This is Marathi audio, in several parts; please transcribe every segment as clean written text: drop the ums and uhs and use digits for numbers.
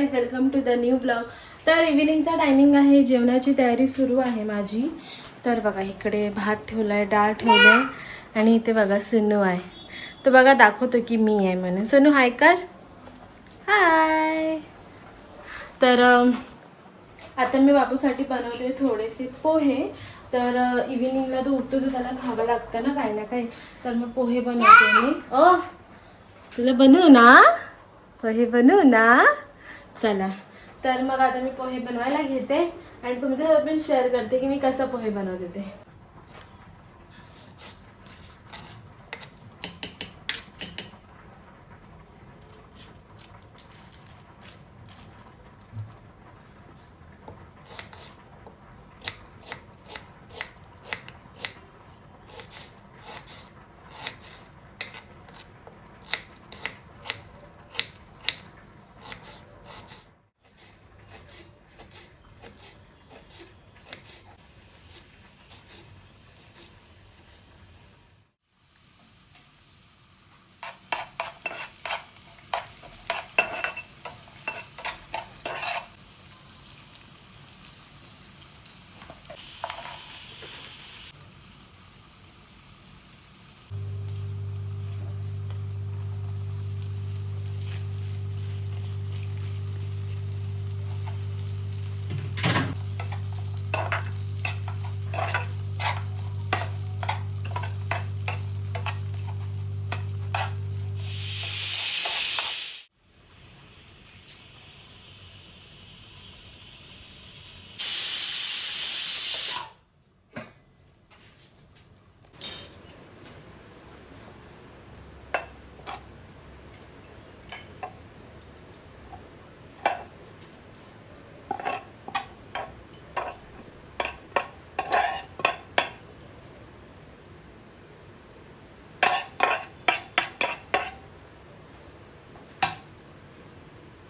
Welcome to the new blog. तर इव्हिनिंगचा टायमिंग आहे, जेवणाची तयारी सुरू आहे माझी. तर बघा इकडे भात ठेवलाय, डाळ ठेवलाय आणि इथे बघा सुनू आहे. तर बघा दाखवतो की मी आहे म्हणून. सुनू हाय कर, हाय. तर आता मी बाबूसाठी बनवते थोडेसे पोहे. तर इव्हिनिंगला तो उठतो तर त्याला खावं लागतं ना काही ना काही. तर मग पोहे बनवते मी. तुला बनवू ना पोहे, बनवू ना. चला तर मग आता मी पोहे बनवायला घेते आणि तुमच्यासोबत पण शेअर करते की मी कसं पोहे बनवते ते.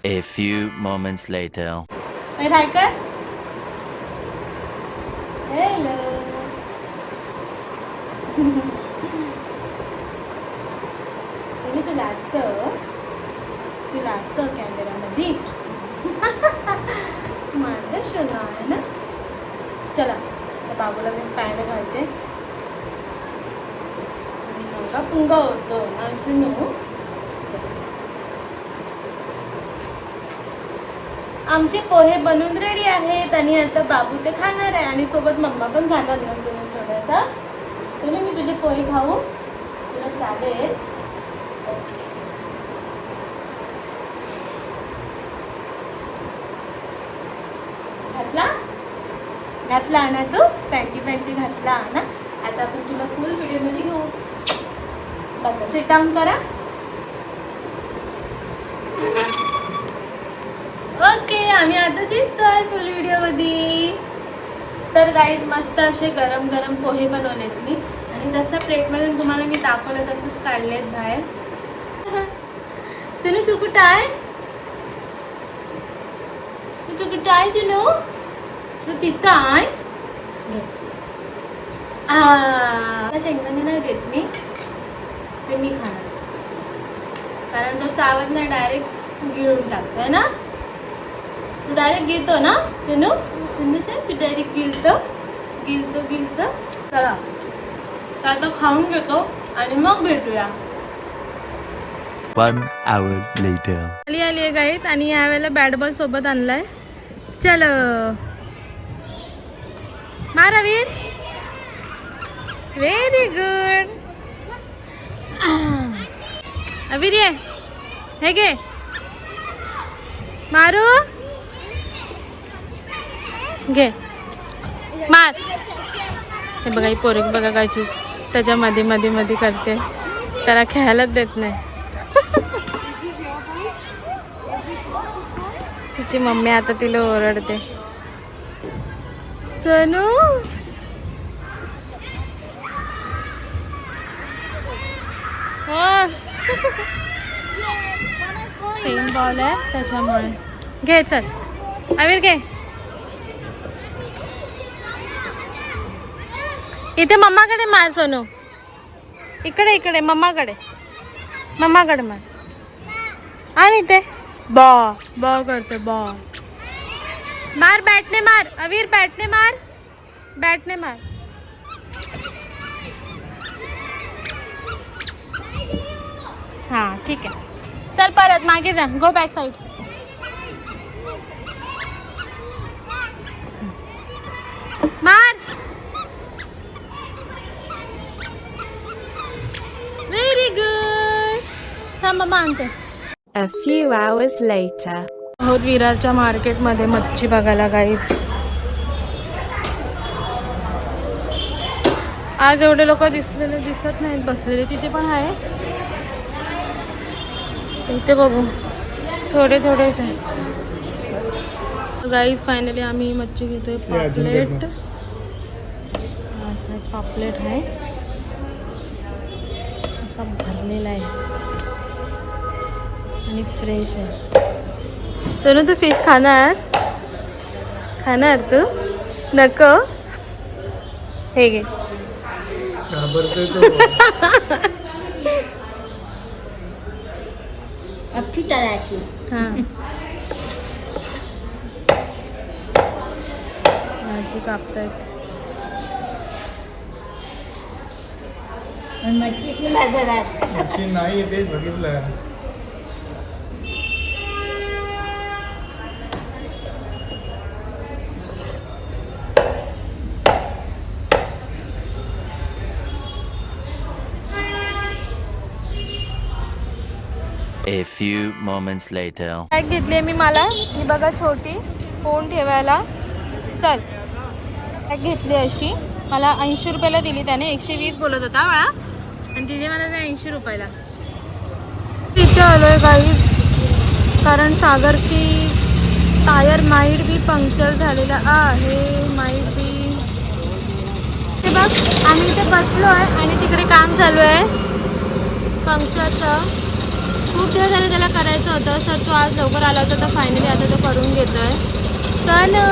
A few moments later. Wait, hi कर. Hello. तुला असतं कॅमेरामध्ये. माझं शोना आहे ना. चला तर बाबूला मी पॅन्ट घालते. नंगा पुंगा होतो ना शोनू. आमचे पोहे बनवून रेडी आहेत आणि आता बाबू ते खाणार आहे आणि सोबत मम्मा पण खाणार ना थोडासा. तुला मी तुझे पोहे खाऊ, तुला चालेल? ओके. घातला ना तू पॅन्टी घातला ना. आता आपण तुला फुल व्हिडिओमध्ये घेऊ. बस सिट डाऊन करा. ओके, आम्ही आता दिसतोय फुल व्हिडिओमध्ये. तर गाईज मस्त असे गरम गरम पोहे बनवलेत मी आणि तसं प्लेटमधून तुम्हाला मी दाखवलं तसंच काढलेत बाहेर. सुनू तू कुठं आहे? तू कुठं आहे सुनू? तू तिथं आहे. शेंगदाणे नाही देत मी, ते मी खाणार कारण तो चावत नाही, डायरेक्ट गिळून टाकतोय ना. तू डायरेक्ट गिळतो ना सुनू? तू डायरेक्ट गिळतो. चला तर आता खाऊन घेतो आणि मग भेटूया. 1 hour later. आली आहे गाईज आणि यावेळेला बॅट बॉल सोबत आणलाय. चलो मारा वीर. Very good. अवीर ये हे घे मारू. घे मार. हे बघा ही पोरगी बघा कशी त्याच्या मध्ये करते, त्याला खेळायलाच देत नाही. तिची मम्मी आता तिला ओरडते. सोनू सेम बॉल आहे त्याच्यामुळे. घे चल अवीर घे. इथे मम्माकडे मार सोनू. इकडे मम्माकडे मार. आणि ते बॉ करते बॉ. मार बॅटने मार अवीर, बॅटने मार, बॅटने मार. हा ठीक आहे. चल परत मागे जा. Go back side. मार. Very good. थांब मम्मा आणते. A few hours later. आहोत विरारच्या मार्केटमध्ये मच्छी बघायला गाईस. आज एवढे लोक दिसत नाहीत बसलेले. तिथे पण आहे. इथे बघू थोडेच आहे गाईस. फायनली आम्ही मच्छी घेतोय. पापलेट. असं पापलेट आहे. असा भरलेला आहे आणि फ्रेश आहे. सोनू तू फिश खाणार तू? नको. हे घे. अख्खी तळाची. हां भाजी कापतायत. मच्छी बाजारात नाही तेच बघितलं. A few moments later. Bag घेतली आहे मी. मला ही बघा छोटी फोन ठेवायला. चल बॅग घेतली अशी. मला 80 रुपयाला दिली त्याने. 120 बोलत होता बाळा आणि तिथे मला 80 रुपयाला. तिथे आलोय गाईज कारण सागरची टायर माईट बी पंक्चर झालेला आहे. Might be. ते बघ आम्ही इथे बसलो आहे आणि तिकडे काम चालू आहे पंक्चरचं. खूप दिवस झाले त्याला करायचं होतं. सर तो आज लवकर आला होता तर फायनली आता तो करून घेतोय. सनू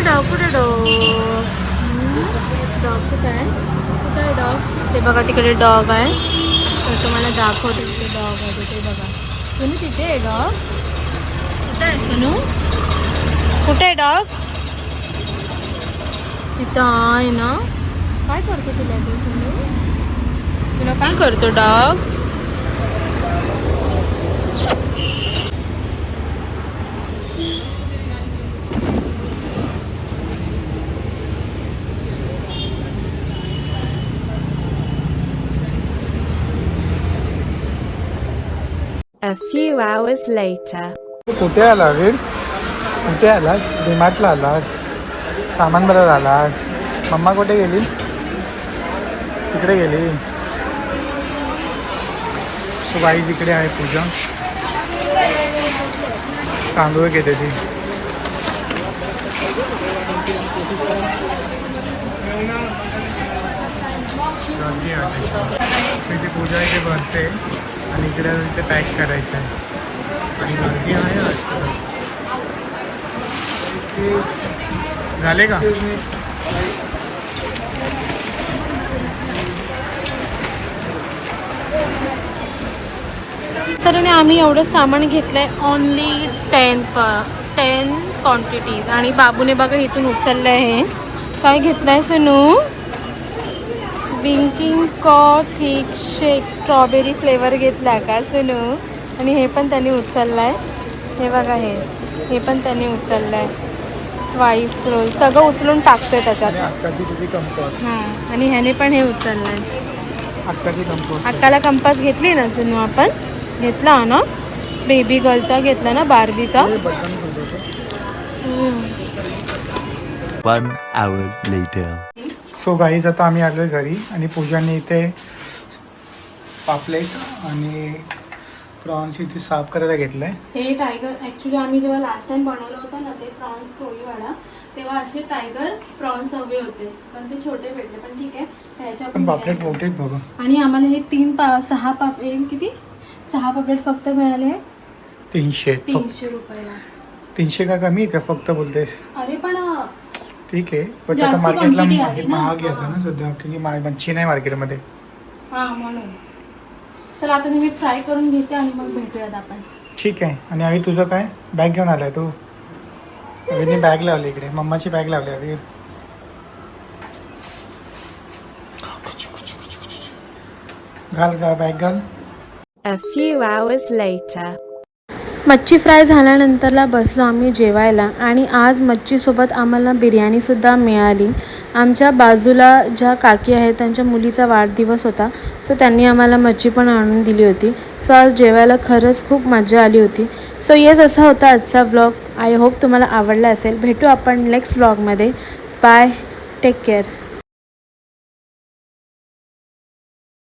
डॉग कुठे? डॉग कुठे आहे? डॉग? ते बघा तिकडे डॉग आहे. तर तुम्हाला दाखवते तिथे डॉग आहे. तिथे बघा सुनू. तिथे आहे डॉग. कुठे आहे सुनू? कुठे आहे डॉग? तिथं आहे ना. काय करतो तुला ते सुनू? तुला काय करतो dog? A few hours later. तू कुठे आला वीर? कुठे आलास? डीमार्टला आलास? सामान बदल आलास? मम्मा कुठे गेली? तिकडे गेली. सो गाईज इकडे आहे पूजा. तांदूळ घेते ती. इथे पूजा इथे भरते आणि इकडे इथे पॅक करायचं आहे आणि गर्दी आहे आज. झाले का? तर आम्ही एवढं सामान घेतलंय. Only 10 quantities. आणि बाबूने बघा इथून उचललं आहे. काय घेतलंय सुनू? विंकिंग थिक शेक स्ट्रॉबेरी फ्लेवर घेतला का सुनू? आणि हे पण त्यांनी उचललंय. हे बघा हे पण त्यांनी उचललंय. स्पाइस रोल सगळं उचलून टाकतोय त्याच्यात. अक्काची तुझी कंपास. हां आणि ह्याने पण हे उचललंय. अक्काची कंपास. अक्काला कंपास घेतली ना सुनू? आपण घेतला ना बेबी गर्लचा घेतला ना बार्बीचा. 1 hour later. सो गाईज आता आम्ही आलो आहे घरी आणि पूजाने इथे पापलेट आणि प्रॉन्स इथे साफ करायला घेतलं आहे. हे टायगर ॲक्च्युली आम्ही जेव्हा लास्ट टाइम बनवलं होतं ना ते प्रॉन्स पोळीवाडा तेव्हा असे टायगर प्रॉन्स हवे होते पण ते छोटे भेटले. पण ठीक आहे त्याच्या पण पापलेट मोठे आहेत बघा. आणि आम्हाला हे 6 पापलेट फक्त मिळाले 300 रुपयाला. 300 का कमी आहे का फक्त बोलतेस? अरे पण ठीक आहे पण आता जास्त मार्केटला quantity आली ना. महाग येतं ना सध्या की मच्छी नाही मार्केटमध्ये. हां म्हणून चला आता मी फ्राय करून घेते आणि मग भेटूयात आपण. ठीक आहे. आणि अवी तुझं काय बॅग घेऊन आलाय तू? अवीने बॅग लावली इकडे, मम्माची बॅग लावली अवी. घाल का बॅग घाल. A few hours later. मच्छी फ्राय झाल्यानंतरला बसलो आम्ही जेवायला आणि आज मच्छीसोबत आम्हाला बिर्याणीसुद्धा मिळाली. आमच्या बाजूला ज्या काकी आहेत त्यांच्या मुलीचा वाढदिवस होता, सो त्यांनी आम्हाला मच्छी पण आणून दिली होती. सो आज जेवायला खरंच खूप मजा आली होती. सो येस, असा होता आजचा व्लॉग. आय होप तुम्हाला आवडला असेल. भेटू आपण नेक्स्ट व्लॉगमध्ये. Bye, take care.